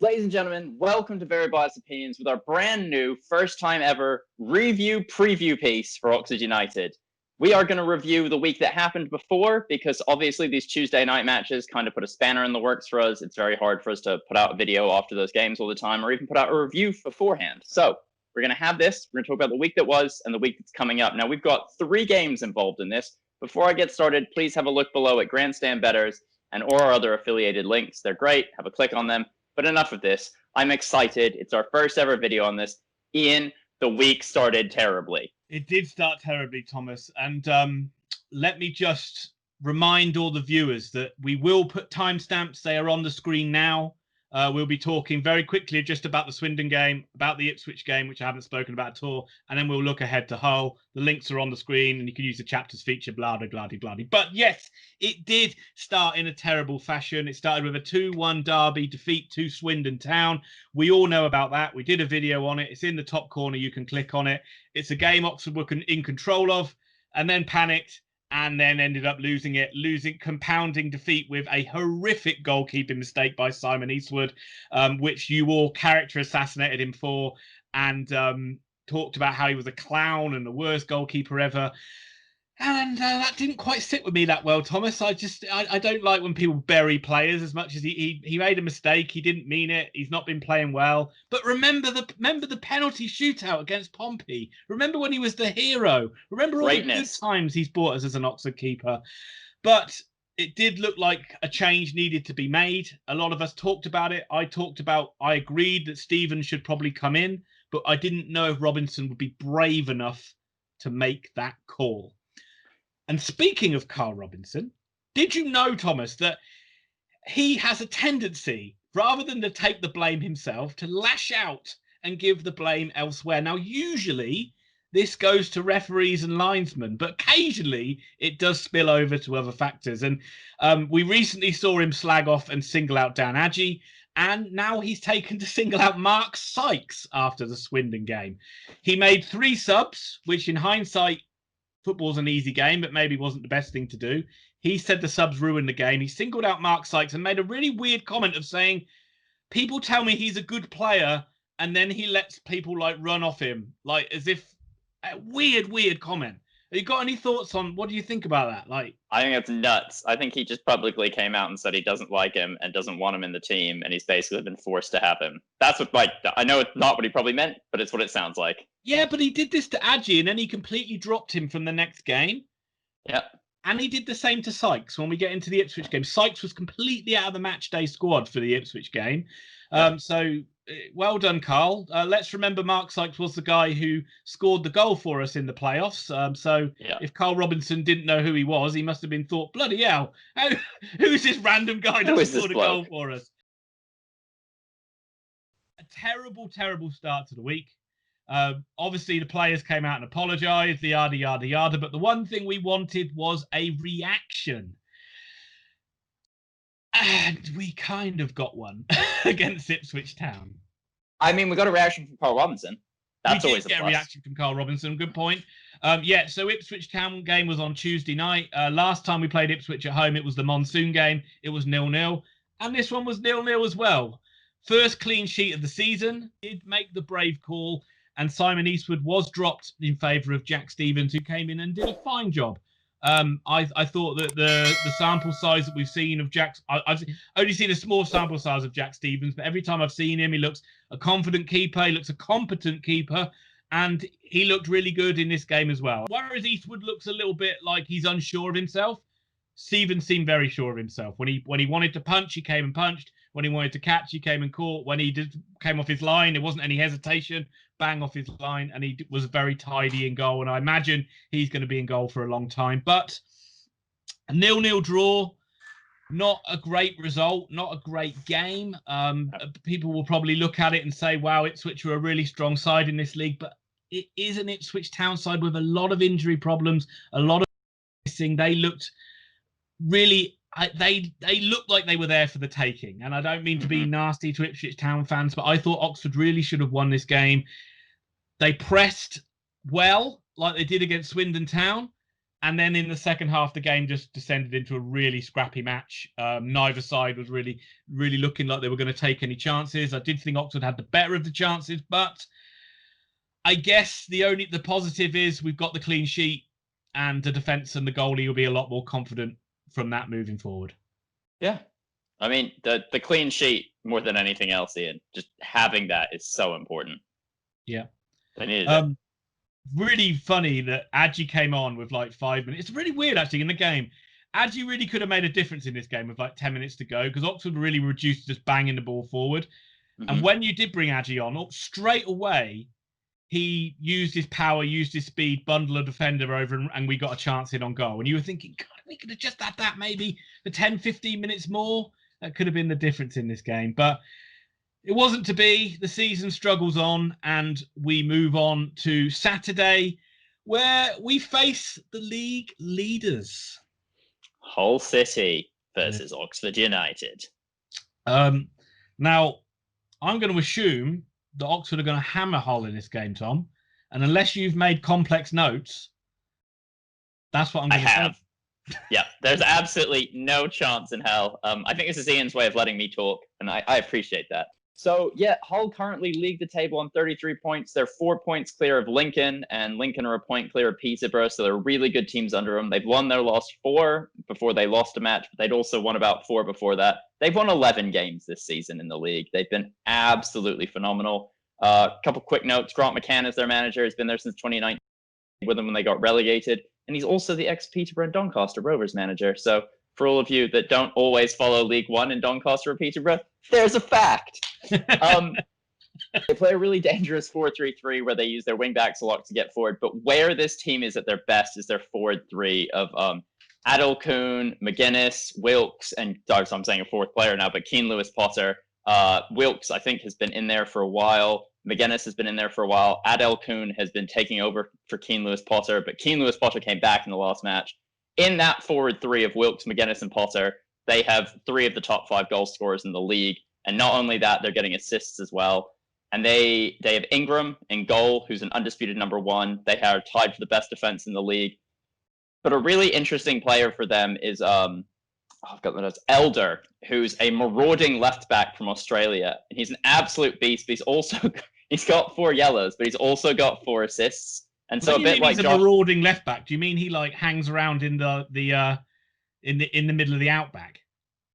Ladies and gentlemen, welcome to Very Biased Opinions with our brand new, first time ever review preview piece for Oxford United. We are going to review the week that happened before because obviously these Tuesday night matches kind of put a spanner in the works for us. It's very hard for us to put out a video after those games all the time or even put out a review beforehand. So we're going to have this. We're going to talk about the week that was and the week that's coming up. Now, we've got 3 games involved in this. Before I get started, please have a look below at GRANDSTAND Bettors and or our other affiliated links. They're great. Have a click on them. But enough of this. I'm excited. It's our first ever video on this. Ian, the week started terribly. It did start terribly, Thomas. And let me just remind all the viewers that we will put timestamps. They are on the screen now. We'll be talking very quickly just about the Swindon game, about the Ipswich game, which I haven't spoken about at all. And then we'll look ahead to Hull. The links are on the screen and you can use the chapters feature, blah, blah, blah, blah. But yes, it did start in a terrible fashion. It started with a 2-1 derby defeat to Swindon Town. We all know about that. We did a video on it. It's in the top corner. You can click on it. It's a game Oxford were in control of and then panicked. And then ended up compounding defeat with a horrific goalkeeping mistake by Simon Eastwood, which you all character assassinated him for and talked about how he was a clown and the worst goalkeeper ever. And that didn't quite sit with me that well, Thomas. I don't like when people bury players as much as he made a mistake. He didn't mean it. He's not been playing well. But remember the penalty shootout against Pompey. Remember when he was the hero. Remember all the good times he's brought us as an Oxford keeper. But it did look like a change needed to be made. A lot of us talked about it. I agreed that Stephen should probably come in, but I didn't know if Robinson would be brave enough to make that call. And speaking of Carl Robinson, did you know, Thomas, that he has a tendency, rather than to take the blame himself, to lash out and give the blame elsewhere? Now, usually this goes to referees and linesmen, but occasionally it does spill over to other factors. And we recently saw him slag off and single out Dan Adjei, and now he's taken to single out Mark Sykes after the Swindon game. He made 3 subs, which in hindsight, football's an easy game, but maybe wasn't the best thing to do. He said the subs ruined the game. He singled out Mark Sykes and made a really weird comment of saying, people tell me he's a good player, and then he lets people like run off him, like as if a weird comment. Have you got any thoughts on what do you think about that? Like, I think it's nuts. I think he just publicly came out and said he doesn't like him and doesn't want him in the team, and he's basically been forced to have him. That's what, like, I know it's not what he probably meant, but it's what it sounds like. Yeah, but he did this to Adjei, and then he completely dropped him from the next game. Yeah. And he did the same to Sykes when we get into the Ipswich game. Sykes was completely out of the match day squad for the Ipswich game. So well done, Carl. Let's remember Mark Sykes was the guy who scored the goal for us in the playoffs. If Carl Robinson didn't know who he was, he must have been thought, bloody hell, who's this random guy that scored a goal for us? A terrible start to the week. Obviously, the players came out and apologised, yada, yada, yada. But the one thing we wanted was a reaction. And we kind of got one against Ipswich Town. I mean, we got a reaction from Carl Robinson. That's always a plus. We did get a reaction from Carl Robinson. Good point. So Ipswich Town game was on Tuesday night. Last time we played Ipswich at home, it was the monsoon game. It was 0-0. And this one was 0-0 as well. First clean sheet of the season. Did make the brave call. And Simon Eastwood was dropped in favour of Jack Stevens, who came in and did a fine job. I thought that the sample size that we've seen of Jack, I've only seen a small sample size of Jack Stevens, but every time I've seen him, he looks a confident keeper, he looks a competent keeper, and he looked really good in this game as well. Whereas Eastwood looks a little bit like he's unsure of himself, Stevens seemed very sure of himself. When he wanted to punch, he came and punched. When he wanted to catch, he came and caught. When he came off his line, there wasn't any hesitation. Bang off his line, and he was very tidy in goal. And I imagine he's going to be in goal for a long time. But a 0-0 draw, not a great result, not a great game. People will probably look at it and say, wow, Ipswich are a really strong side in this league. But it is an Ipswich Town side with a lot of injury problems, a lot of missing. They looked really... They looked like they were there for the taking. And I don't mean to be nasty to Ipswich Town fans, but I thought Oxford really should have won this game. They pressed well, like they did against Swindon Town. And then in the second half, the game just descended into a really scrappy match. Neither side was really looking like they were going to take any chances. I did think Oxford had the better of the chances, but I guess the positive is we've got the clean sheet, and the defence and the goalie will be a lot more confident from that moving forward. Yeah. I mean, the clean sheet, more than anything else, Ian, just having that is so important. Yeah. They needed it. Really funny that Adji came on with like 5 minutes. It's really weird, actually, in the game. Adji really could have made a difference in this game with like 10 minutes to go, because Oxford really reduced to just banging the ball forward. Mm-hmm. And when you did bring Adji on, straight away, he used his power, used his speed, bundle a defender over, and we got a chance in on goal. And you were thinking, God, we could have just had that maybe for 10, 15 minutes more. That could have been the difference in this game. But it wasn't to be. The season struggles on, and we move on to Saturday, where we face the league leaders. Hull City versus Oxford United. Now, I'm going to assume that Oxford are going to hammer Hull in this game, Tom. And unless you've made complex notes, that's what I'm going to say. Yeah, there's absolutely no chance in hell. I think this is Ian's way of letting me talk, and I appreciate that. So, yeah, Hull currently lead the table on 33 points. They're 4 points clear of Lincoln, and Lincoln are a point clear of Peterborough, so they're really good teams under them. They've won their last 4 before they lost a match, but they'd also won about 4 before that. They've won 11 games this season in the league. They've been absolutely phenomenal. A couple quick notes. Grant McCann is their manager. He's been there since 2019 with them when they got relegated, and he's also the ex-Peterborough and Doncaster Rovers manager. So for all of you that don't always follow League One in Doncaster or Peterborough, there's a fact. They play a really dangerous 4-3-3 where they use their wing-backs a lot to get forward. But where this team is at their best is their forward 3 of Adelkoon, McGuinness, Wilkes, and I'm saying a 4th player now, but Keane Lewis Potter. Wilkes, I think, has been in there for a while. McGuinness has been in there for a while. Adelkoon has been taking over for Keane Lewis Potter, but Keane Lewis Potter came back in the last match. In that forward 3 of Wilkes, McGuinness, and Potter, they have 3 of the top 5 goal scorers in the league. And not only that, they're getting assists as well. And they have Ingram in goal, who's an undisputed number 1. They are tied for the best defense in the league. But a really interesting player for them is I've got the notes. Elder, who's a marauding left back from Australia. And he's an absolute beast, but he's got 4 yellows, but he's also got 4 assists. And so a bit like he's a marauding left back. Do you mean he like hangs around in the middle of the outback?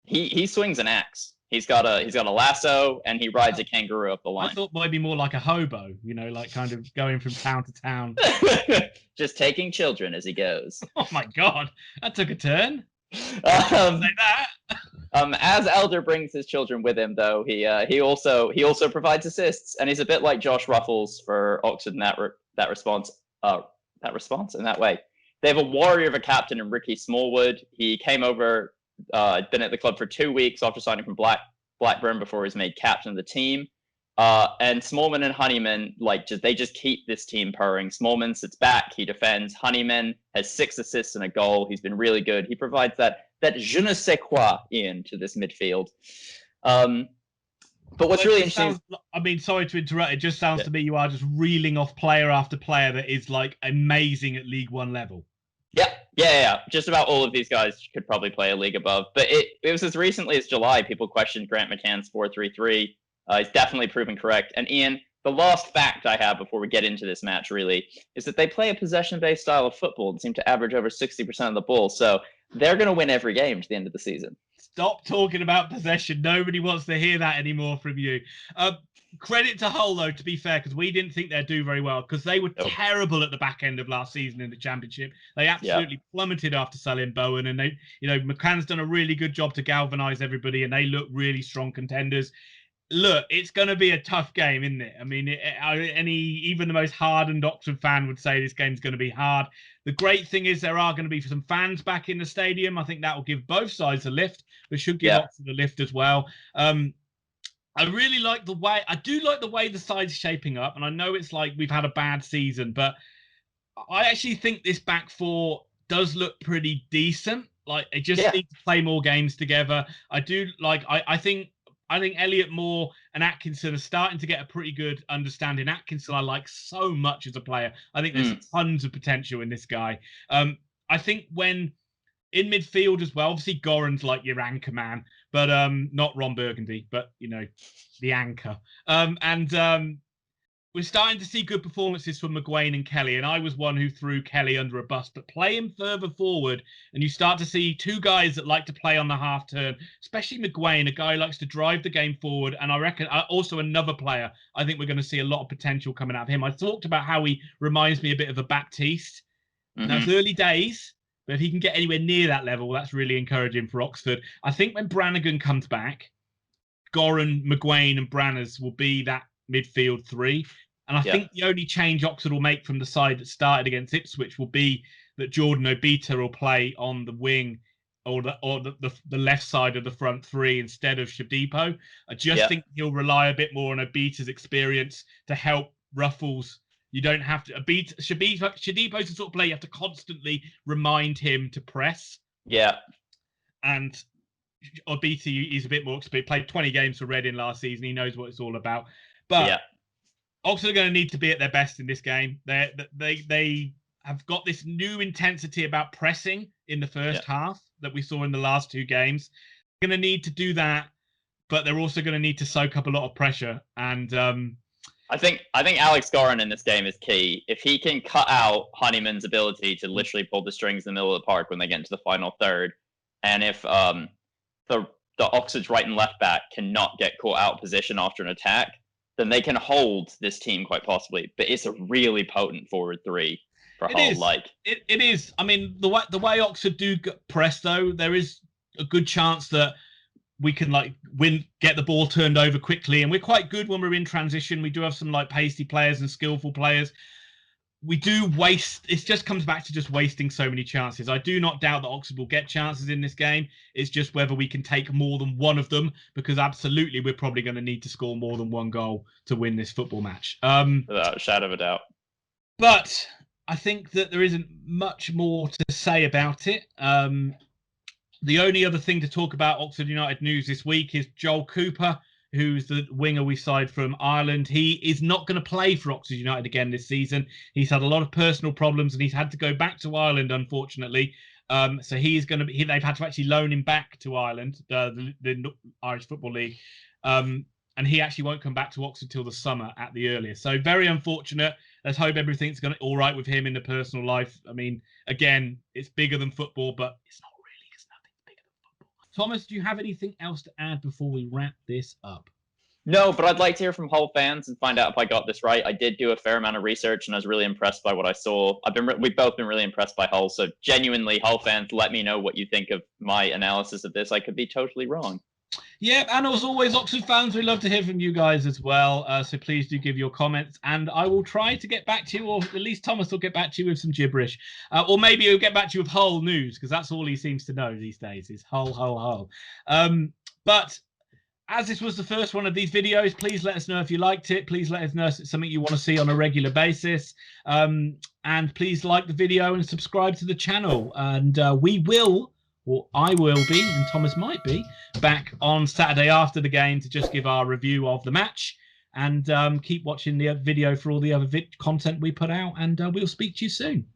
He swings an axe. He's got a lasso, and he rides a kangaroo up the line. I thought maybe more like a hobo, like kind of going from town to town. Just taking children as he goes. Oh my God, that took a turn. Say that. As Elder brings his children with him, though, he also provides assists, and he's a bit like Josh Ruffles for Oxford in that response. In that way. They have a warrior of a captain in Ricky Smallwood. He came over, been at the club for 2 weeks after signing from Blackburn before he was made captain of the team. And Smallman and Honeyman, they just keep this team purring. Smallman sits back, he defends. Honeyman has 6 assists and a goal. He's been really good. He provides that je ne sais quoi, Ian, to this midfield. But what's really interesting... sorry to interrupt. It just sounds to me you are just reeling off player after player that is, amazing at League One level. Yeah. Just about all of these guys could probably play a league above. But it was as recently as July, people questioned Grant McCann's 4-3-3. He's definitely proven correct. And Ian, the last fact I have before we get into this match, really, is that they play a possession-based style of football and seem to average over 60% of the ball. So they're going to win every game to the end of the season. Stop talking about possession. Nobody wants to hear that anymore from you. Credit to Hull, though, to be fair, because we didn't think they'd do very well, because they were terrible at the back end of last season in the Championship. They absolutely plummeted after selling Bowen, and McCann's done a really good job to galvanise everybody, and they look really strong contenders. Look, it's going to be a tough game, isn't it? I mean, even the most hardened Oxford fan would say this game's going to be hard. The great thing is there are going to be some fans back in the stadium. I think that will give both sides a lift, but should give Oxford a lift as well. I really like the way the side's shaping up, and I know it's like we've had a bad season, but I actually think this back 4 does look pretty decent. They just need to play more games together. I think Elliot Moore and Atkinson are starting to get a pretty good understanding. Atkinson I like so much as a player. I think there's tons of potential in this guy. I I think when in midfield as well, obviously Goran's like your anchor man, but not Ron Burgundy, but you know, the anchor. We're starting to see good performances from McGuane and Kelly, and I was one who threw Kelly under a bus. But play him further forward, and you start to see two guys that like to play on the half turn, especially McGuane, a guy who likes to drive the game forward. And I reckon also another player, I think we're going to see a lot of potential coming out of him. I talked about how he reminds me a bit of a Baptiste. Now, it's early days, but if he can get anywhere near that level, that's really encouraging for Oxford. I think when Brannigan comes back, Goran, McGuane, and Branners will be that midfield three. And I think the only change Oxford will make from the side that started against Ipswich will be that Jordan Obita will play on the wing or the left side of the front three instead of Shadipo. I just think he'll rely a bit more on Obita's experience to help Ruffles. You don't have to. Shadipo's the sort of player you have to constantly remind him to press. Yeah. And Obita, he's a bit more experienced. Played 20 games for Reading last season. He knows what it's all about. But Oxford are going to need to be at their best in this game. They have got this new intensity about pressing in the first half that we saw in the last two games. They're going to need to do that, but they're also going to need to soak up a lot of pressure. And I think Alex Goran in this game is key. If he can cut out Honeyman's ability to literally pull the strings in the middle of the park when they get into the final third, and if the Oxford's right and left back cannot get caught out of position after an attack, then they can hold this team quite possibly. But it's a really potent forward three for Hull. It is. I mean, the way Oxford do press, though, there is a good chance that we can get the ball turned over quickly, and we're quite good when we're in transition. We do have some pasty players and skillful players. We do waste. It just comes back to just wasting so many chances. I do not doubt that Oxford will get chances in this game. It's just whether we can take more than one of them, because absolutely we're probably going to need to score more than one goal to win this football match. Without a shadow of a doubt. But I think that there isn't much more to say about it. The only other thing to talk about Oxford United news this week is Joel Cooper, who's the winger we signed from Ireland. He is not going to play for Oxford United again this season. He's had a lot of personal problems and he's had to go back to Ireland, unfortunately. So he's going to be. They've had to actually loan him back to Ireland, the Irish Football League, and he actually won't come back to Oxford till the summer at the earliest. So very unfortunate. Let's hope everything's going all right with him in the personal life. I mean, again, it's bigger than football, but it's not really, because nothing's bigger than football. Thomas, do you have anything else to add before we wrap this up? No, but I'd like to hear from Hull fans and find out if I got this right. I did do a fair amount of research, and I was really impressed by what I saw. We've both been really impressed by Hull, so genuinely, Hull fans, let me know what you think of my analysis of this. I could be totally wrong. Yeah, and as always, Oxford fans, we love to hear from you guys as well. So please do give your comments, and I will try to get back to you, or at least Thomas will get back to you with some gibberish. Or maybe he'll get back to you with Hull news, because that's all he seems to know these days is Hull, Hull, Hull. But as this was the first one of these videos, please let us know if you liked it. Please let us know if it's something you want to see on a regular basis. And please like the video and subscribe to the channel. And we will, or I will be, and Thomas might be, back on Saturday after the game to just give our review of the match. And keep watching the video for all the other content we put out. And we'll speak to you soon.